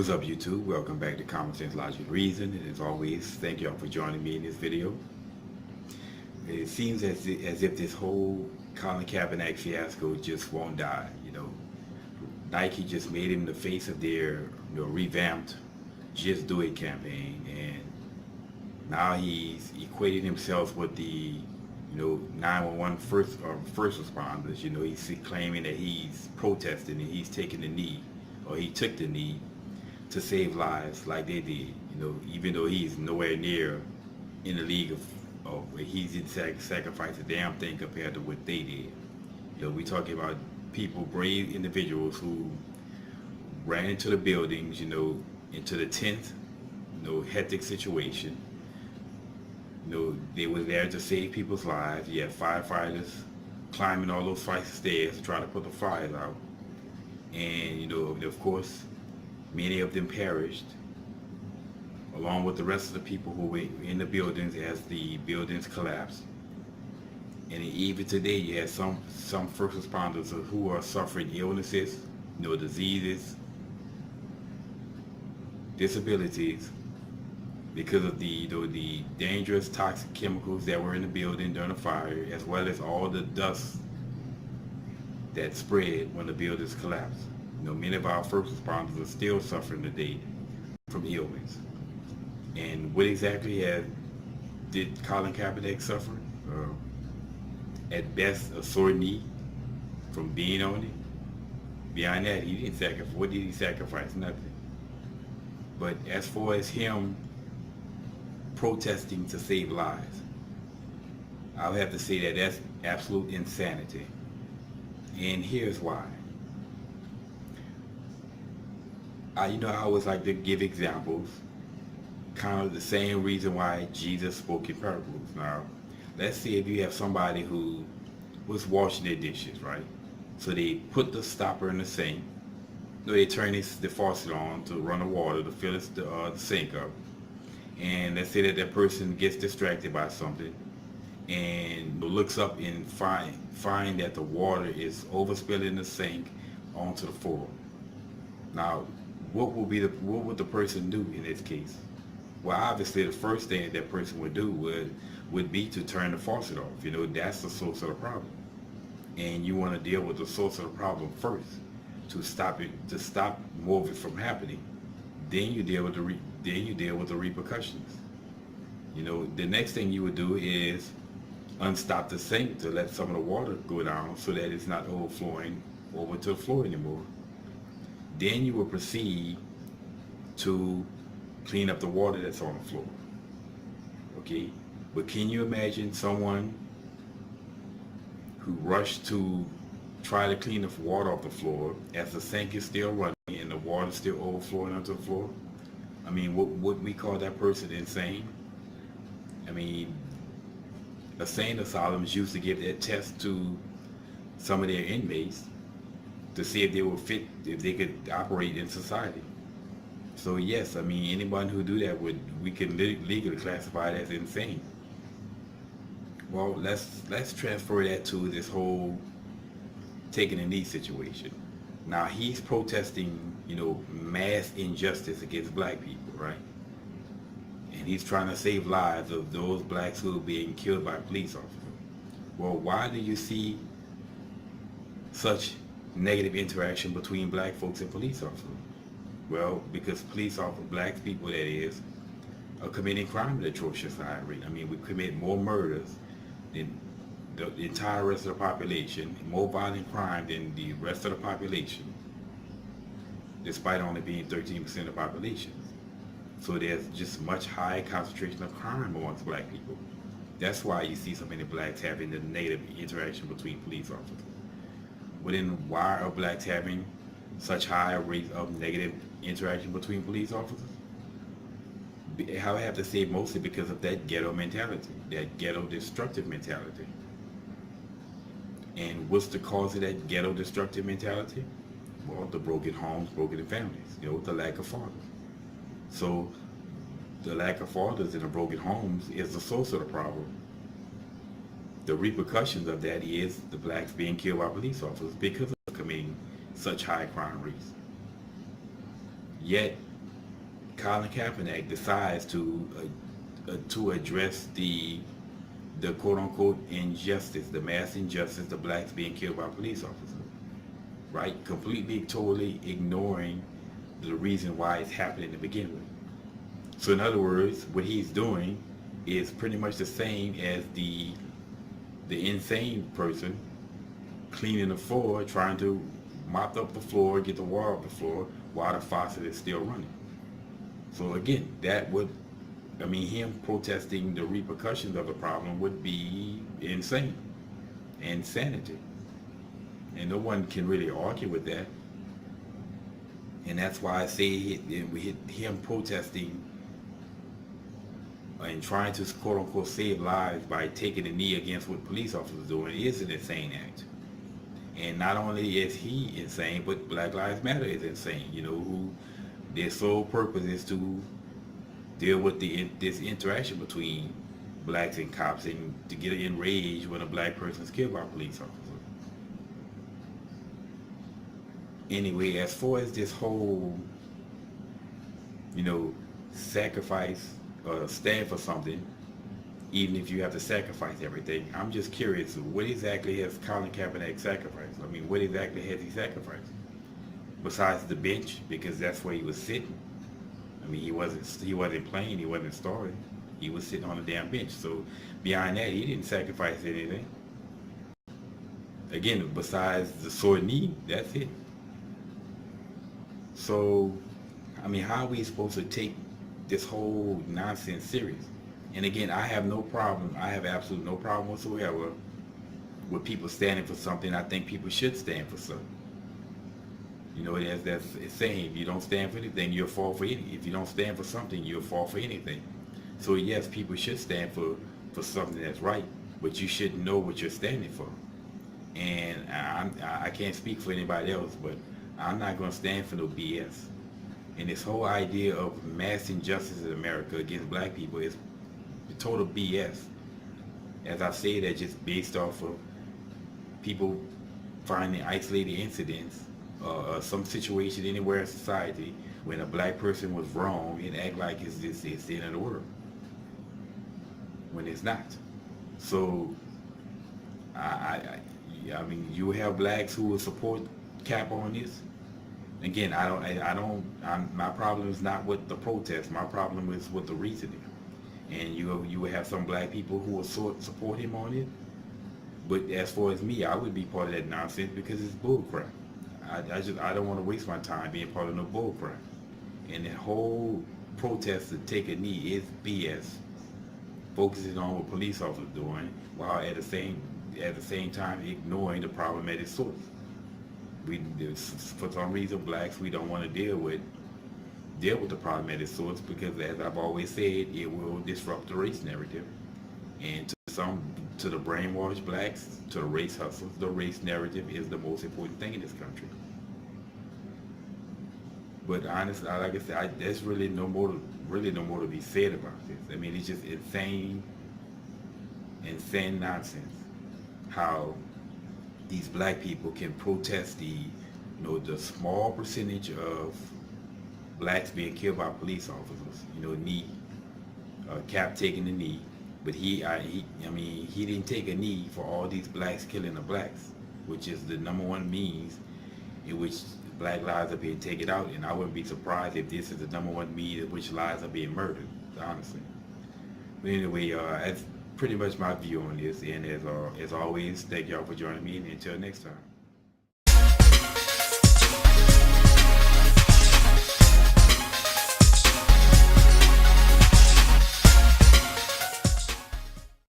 What's up, YouTube? Welcome back to Common Sense, Logic, Reason. And as always, thank y'all for joining me in this video. It seems as if this whole Colin Kaepernick fiasco just won't die. Nike just made him the face of their revamped Just Do It campaign, and now he's equating himself with the 911 first responders. He's claiming that he's protesting and he's taking the knee, or he took the knee to save lives like they did, even though he's nowhere near in the league of he didn't sacrifice a damn thing compared to what they did. We talking about people, brave individuals who ran into the buildings, into the tent, hectic situation. They were there to save people's lives. You had firefighters climbing all those flights of stairs to try to put the fires out. And, of course, many of them perished, along with the rest of the people who were in the buildings as the buildings collapsed. And even today, you have some first responders who are suffering illnesses, diseases, disabilities, because of the dangerous toxic chemicals that were in the building during the fire, as well as all the dust that spread when the buildings collapsed. Many of our first responders are still suffering today from ailments. And what exactly did Colin Kaepernick suffer? At best, a sore knee from being on it. Beyond that, he didn't sacrifice. What did he sacrifice? Nothing. But as far as him protesting to save lives, I'll have to say that that's absolute insanity. And here's why. I always like to give examples, kind of the same reason why Jesus spoke in parables. Now, let's say if you have somebody who was washing their dishes, right? So they put the stopper in the sink. They turn the faucet on to run the water to fill the sink up. And let's say that person gets distracted by something and looks up and find that the water is overspilling the sink onto the floor. Now, what would the person do in this case? Well, obviously the first thing that person would do would be to turn the faucet off. That's the source of the problem. And you want to deal with the source of the problem first to stop more of it from happening. Then you deal with the repercussions. The next thing you would do is unstop the sink to let some of the water go down so that it's not overflowing over to the floor anymore. Then you will proceed to clean up the water that's on the floor. Okay? But can you imagine someone who rushed to try to clean the water off the floor as the sink is still running and the water is still overflowing onto the floor? I mean, would we call that person insane? I mean, insane asylums used to give that test to some of their inmates to see if they were fit, if they could operate in society. So yes, I mean, anyone who do that we can legally classify it as insane. Well, let's transfer that to this whole taking a knee situation. Now he's protesting, mass injustice against black people, right? And he's trying to save lives of those blacks who are being killed by police officers. Well, why do you see such negative interaction between black folks and police officers? Well, because black people, that is, are committing crime at an atrocious high rate. I mean, we commit more murders than the entire rest of the population, more violent crime than the rest of the population, despite only being 13% of the population. So there's just much higher concentration of crime amongst black people. That's why you see so many blacks having the negative interaction between police officers. But then why are blacks having such high rates of negative interaction between police officers? I have to say mostly because of that ghetto mentality, that ghetto destructive mentality. And what's the cause of that ghetto destructive mentality? Well, the broken homes, broken families, the lack of fathers. So the lack of fathers in the broken homes is the source of the problem. The repercussions of that is the blacks being killed by police officers because of committing such high crime rates. Yet Colin Kaepernick decides to address the quote unquote injustice, the mass injustice, the blacks being killed by police officers, right? Completely, totally ignoring the reason why it's happening to begin with. So in other words, what he's doing is pretty much the same as the insane person cleaning the floor, trying to mop up the floor, get the water off the floor while the faucet is still running. So again, that would, I mean, him protesting the repercussions of the problem would be insane, insanity. And no one can really argue with that. And that's why I say him protesting and trying to quote unquote save lives by taking a knee against what police officers are doing is an insane act. And not only is he insane, but Black Lives Matter is insane. You know, who their sole purpose is to deal with this interaction between blacks and cops, and to get enraged when a black person is killed by a police officer. Anyway, as far as this whole, you know, sacrifice or stand for something, even if you have to sacrifice everything, I'm just curious, what exactly has Colin Kaepernick sacrificed? I mean, what exactly has he sacrificed? Besides the bench, because that's where he was sitting. I mean, he wasn't playing, he wasn't starting. He was sitting on the damn bench. So beyond that, he didn't sacrifice anything. Again, besides the sore knee, that's it. So, I mean, how are we supposed to take this whole nonsense serious? And again, I have absolutely no problem whatsoever with people standing for something. I think people should stand for something. You know, that's it's saying, if you don't stand for anything, you'll fall for anything. If you don't stand for something, you'll fall for anything. So yes, people should stand for something that's right, but you should know what you're standing for. And I can't speak for anybody else, but I'm not going to stand for no BS. And this whole idea of mass injustice in America against black people is total BS. As I say, that just based off of people finding isolated incidents, some situation anywhere in society when a black person was wrong and act like it's the end of the world, when it's not. So I mean, you have blacks who will support Cap on this. Again, my problem is not with the protest. My problem is with the reasoning. And you will have some black people who will support him on it. But as far as me, I would be part of that nonsense because it's bullcrap. I don't want to waste my time being part of no bullcrap. And the whole protest to take a knee is BS. Focusing on what police officers are doing while at the same time ignoring the problem at its source. For some reason, blacks, we don't want to deal with the problem at its source because, as I've always said, it will disrupt the race narrative. And to the brainwashed blacks, to the race hustlers, the race narrative is the most important thing in this country. But honestly, like I said, there's really no more to be said about this. I mean, it's just insane nonsense how these black people can protest the small percentage of blacks being killed by police officers. Cap taking the knee, but he didn't take a knee for all these blacks killing the blacks, which is the number one means in which black lives are being taken out. And I wouldn't be surprised if this is the number one means in which lives are being murdered, honestly. But anyway, that's pretty much my view on this. And as always, thank y'all for joining me. And until next time.